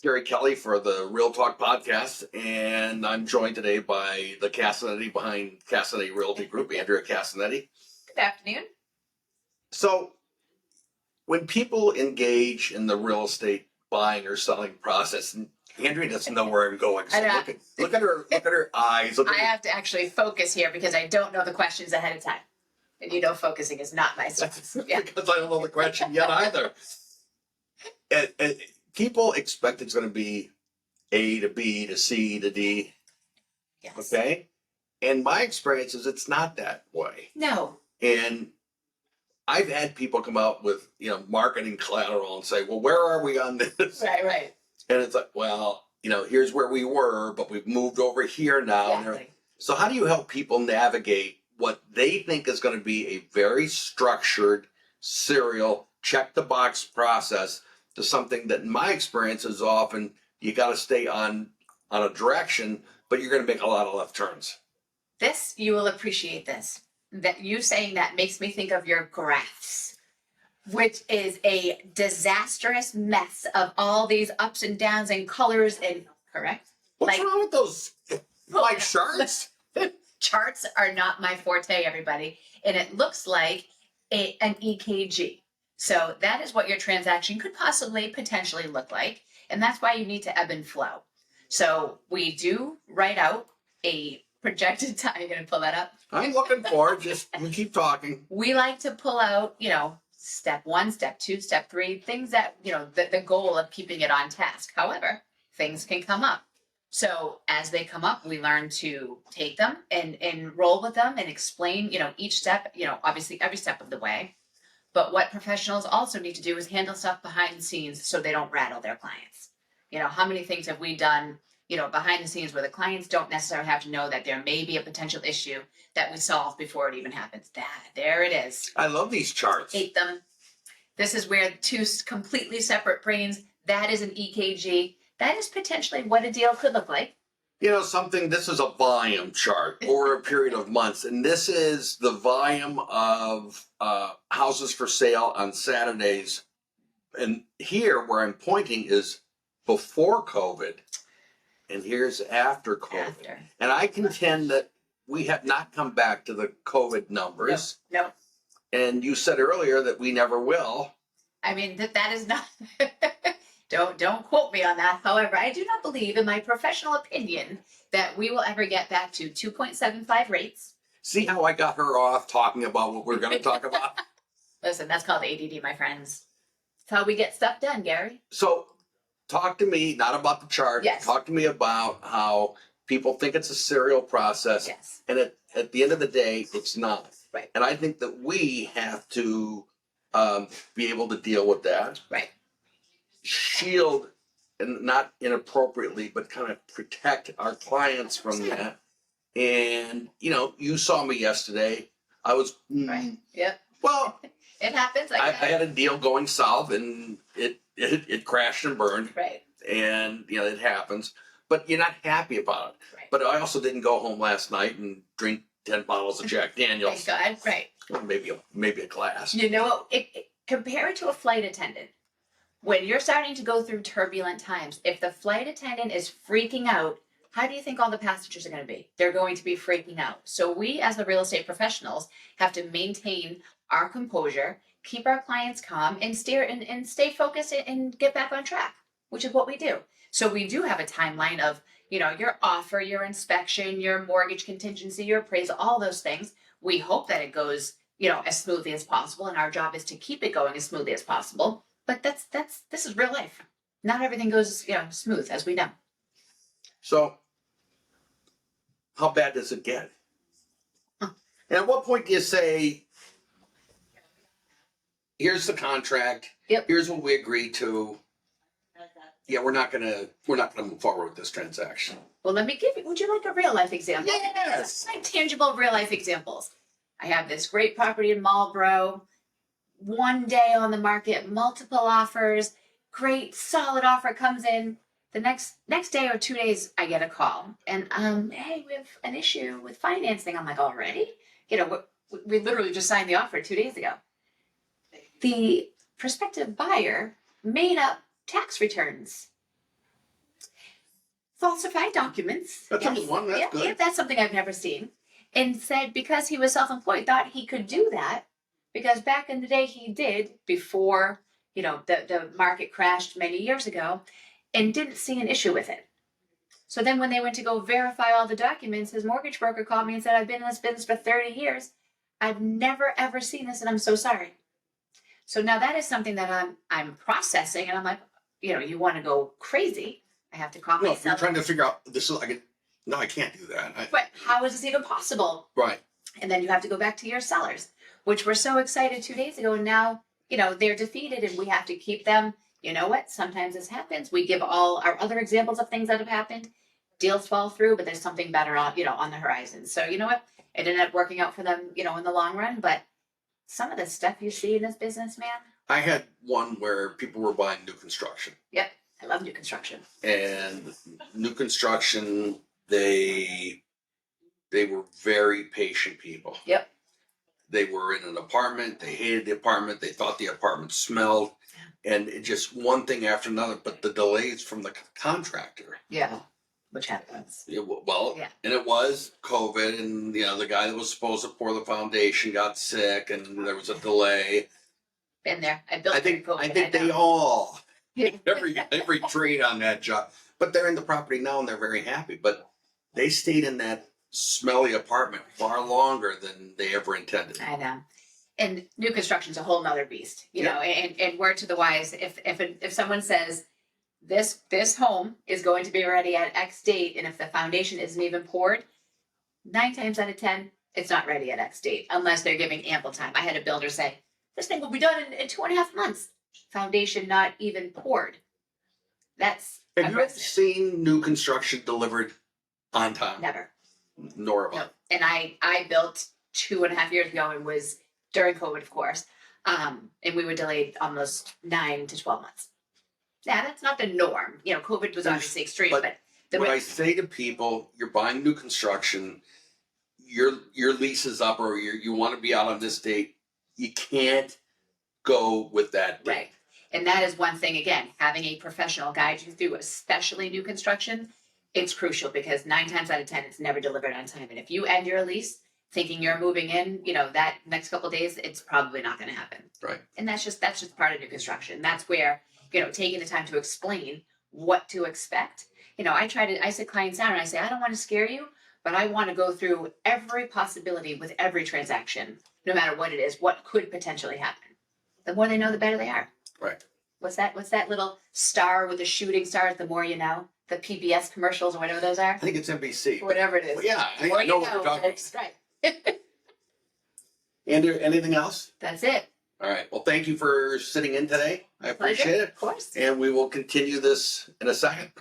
Kelley for the Real Talk podcast, and I'm joined today by the Castinetti behind Castinetti Realty Group, Andrea Castinetti. Good afternoon. So, when people engage in the real estate buying or selling process, and Andrea doesn't know where I'm going. So look at her eyes. I have to actually focus here because I don't know the questions ahead of time, and you know, focusing is not my strength. Yeah. Because I don't know the question yet either. And people expect it's going to be A to B to C to D. Yes. Okay. And my experience is it's not that way. No. And I've had people come out with, marketing collateral and say, well, where are we on this? Right. And it's like, well, here's where we were, but we've moved over here now. Exactly. So how do you help people navigate what they think is going to be a very structured, serial, check the box process to something that in my experience is often you got to stay on a direction, but you're going to make a lot of left turns. You will appreciate this. That you saying that makes me think of your graphs, which is a disastrous mess of all these ups and downs and colors and correct? What's wrong with those charts? Charts are not my forte, everybody. And it looks like an EKG. So that is what your transaction could potentially look like. And that's why you need to ebb and flow. So we do write out a projected time. You're going to pull that up? I'm looking for it. Just we keep talking. We like to pull out, step 1, step 2, step 3, things that, the goal of keeping it on task. However, things can come up. So as they come up, we learn to take them and roll with them and explain, each step, obviously every step of the way. But what professionals also need to do is handle stuff behind the scenes so they don't rattle their clients. How many things have we done, behind the scenes where the clients don't necessarily have to know that there may be a potential issue that we solve before it even happens. There it is. I love these charts. Hate them. This is where two completely separate brains, that is an EKG. That is potentially what a deal could look like. This is a volume chart over a period of months. And this is the volume of houses for sale on Saturdays. And here where I'm pointing is before COVID. And here's after COVID. And I contend that we have not come back to the COVID numbers. No. And you said earlier that we never will. I mean, that is not... Don't quote me on that. However, I do not believe, in my professional opinion, that we will ever get back to 2.75 rates. See how I got her off talking about what we're going to talk about? Listen, that's called ADD, my friends. That's how we get stuff done, Gary. So talk to me, not about the chart. Yes. Talk to me about how people think it's a serial process. Yes. And at the end of the day, it's not. Right. And I think that we have to be able to deal with that. Right. Shield, and not inappropriately, but kind of protect our clients from 100%. that. And, you saw me yesterday. I was... Right. Yep. Well... It happens. I had a deal going south, and it crashed and burned. Right. And, it happens. But you're not happy about it. Right. But I also didn't go home last night and drink 10 bottles of Jack Daniels. Thank God. Right. Well, maybe a glass. You know what? Compare it to a flight attendant. When you're starting to go through turbulent times, if the flight attendant is freaking out, how do you think all the passengers are going to be? They're going to be freaking out. So we, as the real estate professionals, have to maintain our composure, keep our clients calm, and stay focused and get back on track, which is what we do. So we do have a timeline of, your offer, your inspection, your mortgage contingency, your appraisal, all those things. We hope that it goes, as smoothly as possible, and our job is to keep it going as smoothly as possible. But this is real life. Not everything goes, smooth, as we know. So, how bad does it get? And at what point do you say, here's the contract. Yep. Here's what we agreed to. Yeah, we're not gonna move forward with this transaction. Well, let me would you like a real life example? Yes. Like tangible real life examples. I have this great property in Marlboro. One day on the market, multiple offers, great solid offer comes in. The next day or 2 days, I get a call, and hey, we have an issue with financing. I'm like, already? We literally just signed the offer 2 days ago. The prospective buyer made up tax returns falsified documents. That's Yes. number one. That's good. Yeah, that's something I've never seen. And said because he was self-employed, thought he could do that because back in the day he did before, the market crashed many years ago and didn't see an issue with it. So then when they went to go verify all the documents, his mortgage broker called me and said, I've been in this business for 30 years. I've never ever seen this and I'm so sorry. So now that is something that I'm processing and I'm like, you want to go crazy. I have to call No, myself. if you're trying to figure out this is no, I can't do that. But how is this even possible? Right. And then you have to go back to your sellers, which were so excited 2 days ago. And now, they're defeated and we have to keep them. You know what? Sometimes this happens. We give all our other examples of things that have happened. Deals fall through, but there's something better on the horizon. So you know what? It ended up working out for them, in the long run. But some of the stuff you see in this business, man. I had one where people were buying new construction. Yep. I love new construction. And new construction, they were very patient people. Yep. They were in an apartment. They hated the apartment. They thought the apartment smelled. And it just one thing after another. But the delays from the contractor. Yeah. Which happens. Yeah. And it was COVID. And, the guy that was supposed to pour the foundation got sick. And there was a delay. Been there. I built. I think they know. all, every trade on that job. But they're in the property now and they're very happy. But they stayed in that smelly apartment far longer than they ever intended. I know. And new construction's a whole nother beast, and word to the wise, if someone says this home is going to be ready at X date, and if the foundation isn't even poured, 9 times out of 10, it's not ready at X date, unless they're giving ample time. I had a builder say, this thing will be done in 2.5 months. Foundation not even poured. That's Have you ever aggressive. seen new construction delivered on time? Never. Nor have I. No. And I built 2.5 years ago and was during COVID, of course. And we were delayed almost 9 to 12 months. Yeah, that's not the norm. COVID was obviously extreme, but When I say to people, you're buying new construction, your lease is up or you want to be out on this date, you can't go with that date. Right. And that is one thing, again, having a professional guide you through, especially new construction, it's crucial because 9 times out of 10, it's never delivered on time. And if you end your lease thinking you're moving in, that next couple of days, it's probably not going to happen. Right. And that's just part of new construction. That's where, taking the time to explain what to expect. I sit clients down and I say, I don't want to scare you, but I want to go through every possibility with every transaction, no matter what it is, what could potentially happen. The more they know, the better they are. Right. What's that little star with the shooting stars? The more you know, the PBS commercials or whatever those are. I think it's NBC. Whatever it is. Well, yeah, The more I know you what you're talking about. Right. Andrea, anything else? That's it. All right. Well, thank you for sitting in today. I Pleasure. appreciate it. Of course. And we will continue this in a second.